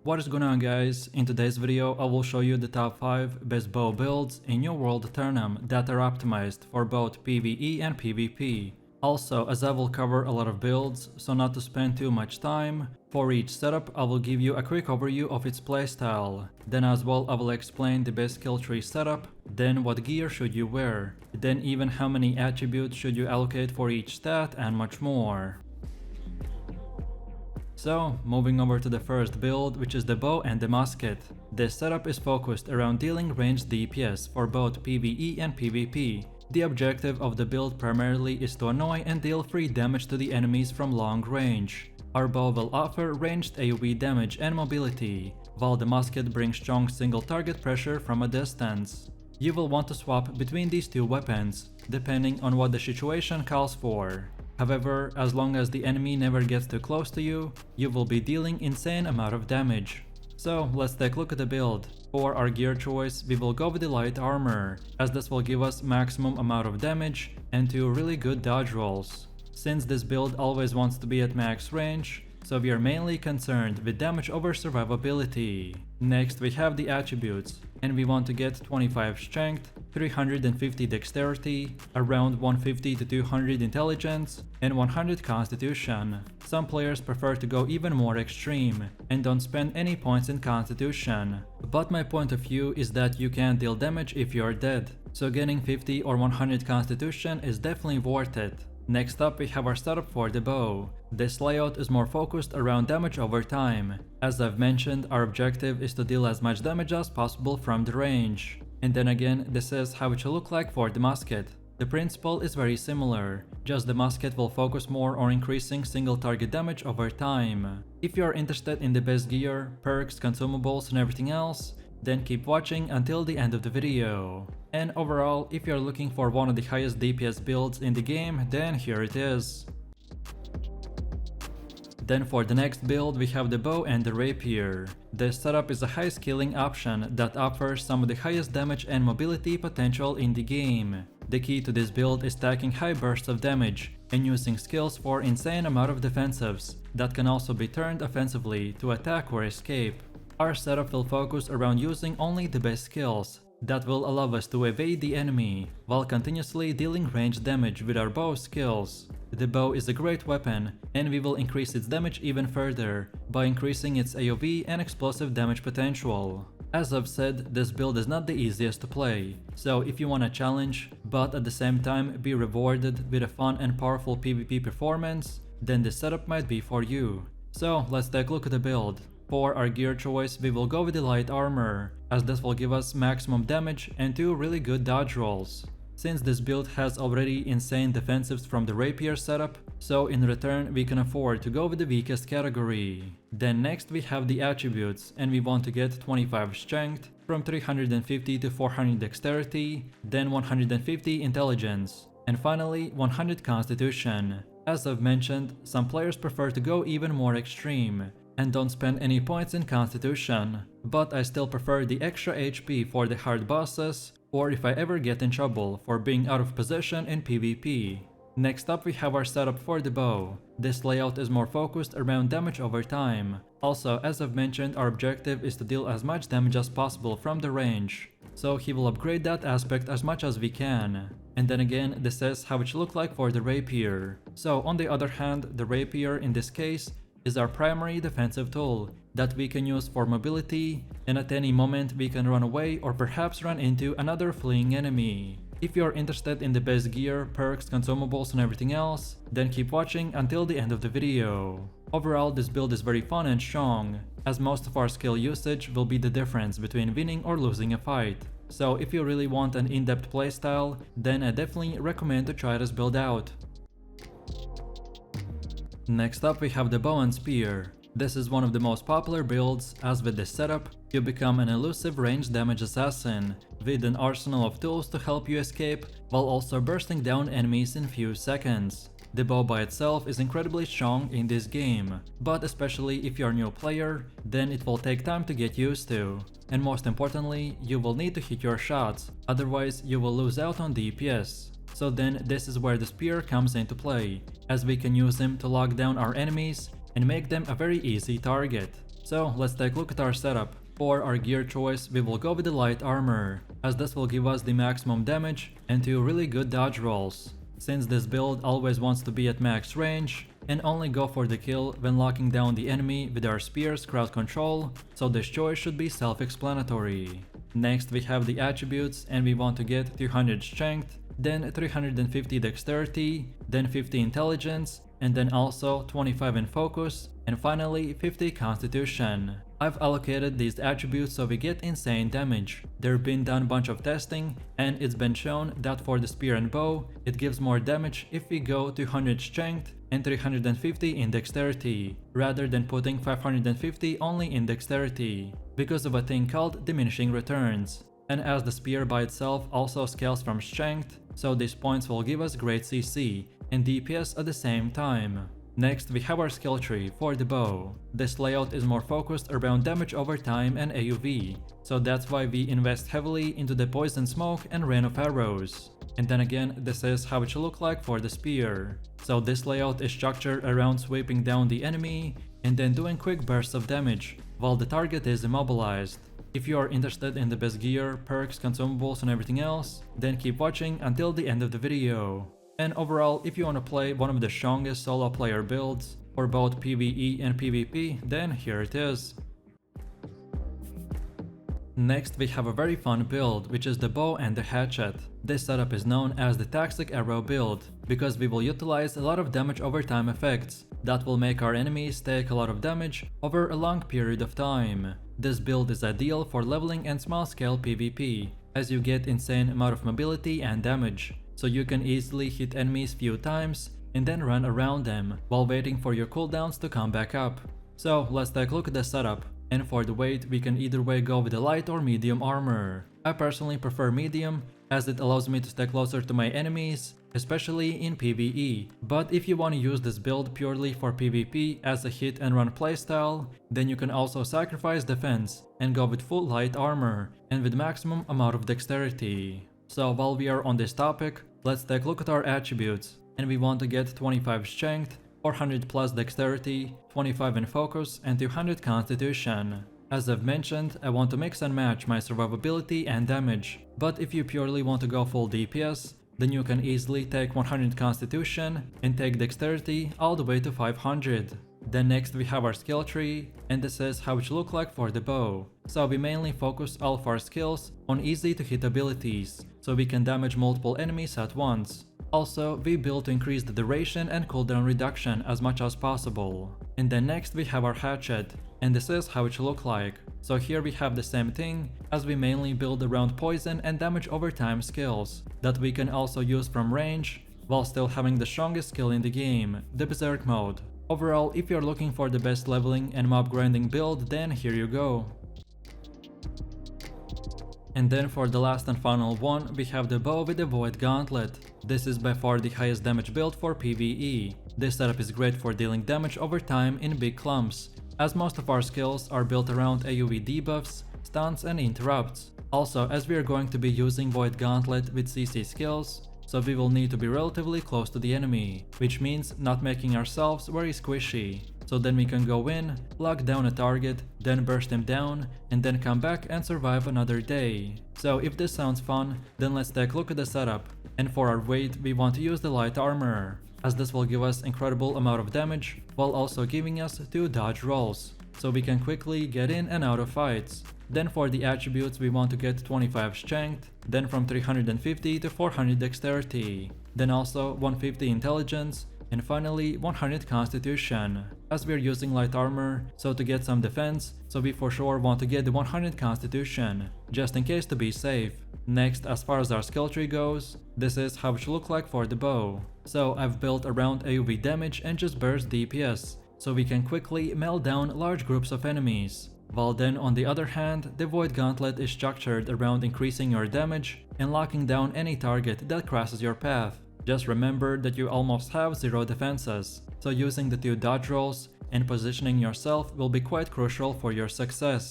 What is going on, guys? In today's video I will show you the top 5 best bow builds in New World Aeternum that are optimized for both PvE and PvP. Also, as I will cover a lot of builds, so not to spend too much time, for each setup I will give you a quick overview of its playstyle. Then as well I will explain the best skill tree setup, then what gear should you wear, then even how many attributes should you allocate for each stat and much more. So, moving over to the first build, which is the bow and the musket. This setup is focused around dealing ranged DPS for both PvE and PvP. The objective of the build primarily is to annoy and deal free damage to the enemies from long range. Our bow will offer ranged AoE damage and mobility, while the musket brings strong single target pressure from a distance. You will want to swap between these two weapons, depending on what the situation calls for. However, as long as the enemy never gets too close to you, you will be dealing insane amount of damage. So let's take a look at the build. For our gear choice, we will go with the light armor, as this will give us maximum amount of damage and 2 really good dodge rolls. Since this build always wants to be at max range, so we are mainly concerned with damage over survivability. Next we have the attributes, and we want to get 25 strength, 350 dexterity, around 150 to 200 intelligence, and 100 constitution. Some players prefer to go even more extreme and don't spend any points in constitution. But my point of view is that you can't deal damage if you're dead, so getting 50 or 100 constitution is definitely worth it. Next up we have our setup for the bow. This layout is more focused around damage over time. As I've mentioned, our objective is to deal as much damage as possible from the range. And then again, this is how it should look like for the musket. The principle is very similar, just the musket will focus more on increasing single target damage over time. If you are interested in the best gear, perks, consumables and everything else, then keep watching until the end of the video. And overall, if you are looking for one of the highest DPS builds in the game, then here it is. Then for the next build we have the bow and the rapier. This setup is a high skilling option that offers some of the highest damage and mobility potential in the game. The key to this build is stacking high bursts of damage and using skills for insane amount of defensives that can also be turned offensively to attack or escape. Our setup will focus around using only the best skills that will allow us to evade the enemy while continuously dealing ranged damage with our bow skills. The bow is a great weapon, and we will increase its damage even further by increasing its AoE and explosive damage potential. As I've said, this build is not the easiest to play, so if you want a challenge, but at the same time be rewarded with a fun and powerful PvP performance, then this setup might be for you. So let's take a look at the build. For our gear choice, we will go with the light armor, as this will give us maximum damage and 2 really good dodge rolls. Since this build has already insane defensives from the rapier setup, so in return we can afford to go with the weakest category. Then next we have the attributes, and we want to get 25 strength, from 350 to 400 dexterity, then 150 intelligence, and finally 100 constitution. As I've mentioned, some players prefer to go even more extreme and don't spend any points in constitution, but I still prefer the extra HP for the hard bosses, or if I ever get in trouble for being out of position in PvP. Next up we have our setup for the bow. This layout is more focused around damage over time. Also, as I've mentioned, our objective is to deal as much damage as possible from the range, so he will upgrade that aspect as much as we can. And then again, this is how it should look like for the rapier. So on the other hand, the rapier in this case is our primary defensive tool that we can use for mobility, and at any moment we can run away or perhaps run into another fleeing enemy. If you are interested in the best gear, perks, consumables and everything else, then keep watching until the end of the video. Overall, this build is very fun and strong, as most of our skill usage will be the difference between winning or losing a fight. So if you really want an in-depth playstyle, then I definitely recommend to try this build out. Next up we have the bow and spear. This is one of the most popular builds, as with this setup, you become an elusive ranged damage assassin, with an arsenal of tools to help you escape, while also bursting down enemies in few seconds. The bow by itself is incredibly strong in this game, but especially if you're a new player, then it will take time to get used to. And most importantly, you will need to hit your shots, otherwise you will lose out on DPS. So then this is where the spear comes into play, as we can use him to lock down our enemies and make them a very easy target. So let's take a look at our setup. For our gear choice, we will go with the light armor, as this will give us the maximum damage and 2 really good dodge rolls. Since this build always wants to be at max range and only go for the kill when locking down the enemy with our spear's crowd control, so this choice should be self-explanatory. Next we have the attributes, and we want to get 200 strength, then 350 dexterity, then 50 intelligence, and then also 25 in focus, and finally 50 constitution. I've allocated these attributes so we get insane damage. There've been done a bunch of testing, and it's been shown that for the spear and bow, it gives more damage if we go 200 strength and 350 in dexterity, rather than putting 550 only in dexterity, because of a thing called diminishing returns. And as the spear by itself also scales from strength, so these points will give us great CC and DPS at the same time. Next we have our skill tree for the bow. This layout is more focused around damage over time and AoV, so that's why we invest heavily into the poison smoke and rain of arrows. And then again, this is how it should look like for the spear. So this layout is structured around sweeping down the enemy and then doing quick bursts of damage while the target is immobilized. If you are interested in the best gear, perks, consumables and everything else, then keep watching until the end of the video. And overall, if you want to play one of the strongest solo player builds for both PvE and PvP, then here it is. Next we have a very fun build, which is the bow and the hatchet. This setup is known as the toxic arrow build, because we will utilize a lot of damage over time effects that will make our enemies take a lot of damage over a long period of time. This build is ideal for leveling and small scale PvP, as you get insane amount of mobility and damage, so you can easily hit enemies few times and then run around them while waiting for your cooldowns to come back up. So let's take a look at the setup. And for the weight, we can either way go with the light or medium armor. I personally prefer medium, as it allows me to stay closer to my enemies, especially in PvE. But if you want to use this build purely for PvP as a hit and run playstyle, then you can also sacrifice defense and go with full light armor and with maximum amount of dexterity. So while we are on this topic, let's take a look at our attributes. And we want to get 25 strength, 400 plus dexterity, 25 in focus and 200 constitution. As I've mentioned, I want to mix and match my survivability and damage, but if you purely want to go full DPS, then you can easily take 100 constitution and take dexterity all the way to 500. Then next we have our skill tree, and this is how it should look like for the bow. So we mainly focus all of our skills on easy to hit abilities, so we can damage multiple enemies at once. Also, we build to increase the duration and cooldown reduction as much as possible. And then next we have our hatchet, and this is how it should look like. So here we have the same thing, as we mainly build around poison and damage over time skills that we can also use from range, while still having the strongest skill in the game, the berserk mode. Overall, if you're looking for the best leveling and mob grinding build, then here you go. And then for the last and final one, we have the bow with the void gauntlet. This is by far the highest damage build for PvE. This setup is great for dealing damage over time in big clumps, as most of our skills are built around AoE debuffs, stuns and interrupts. Also, as we are going to be using void gauntlet with CC skills, so we will need to be relatively close to the enemy, which means not making ourselves very squishy. So then we can go in, lock down a target, then burst him down, and then come back and survive another day. So if this sounds fun, then let's take a look at the setup. And for our weight, we want to use the light armor, as this will give us incredible amount of damage, while also giving us 2 dodge rolls, so we can quickly get in and out of fights. Then for the attributes, we want to get 25 strength, then from 350 to 400 dexterity, then also 150 intelligence, and finally 100 constitution, as we are using light armor, so to get some defense, so we for sure want to get the 100 constitution, just in case to be safe. Next, as far as our skill tree goes, this is how it should look like for the bow. So I've built around AoV damage and just burst DPS, so we can quickly melt down large groups of enemies. While then on the other hand, the void gauntlet is structured around increasing your damage and locking down any target that crosses your path. Just remember that you almost have 0 defenses, so using the 2 dodge rolls and positioning yourself will be quite crucial for your success.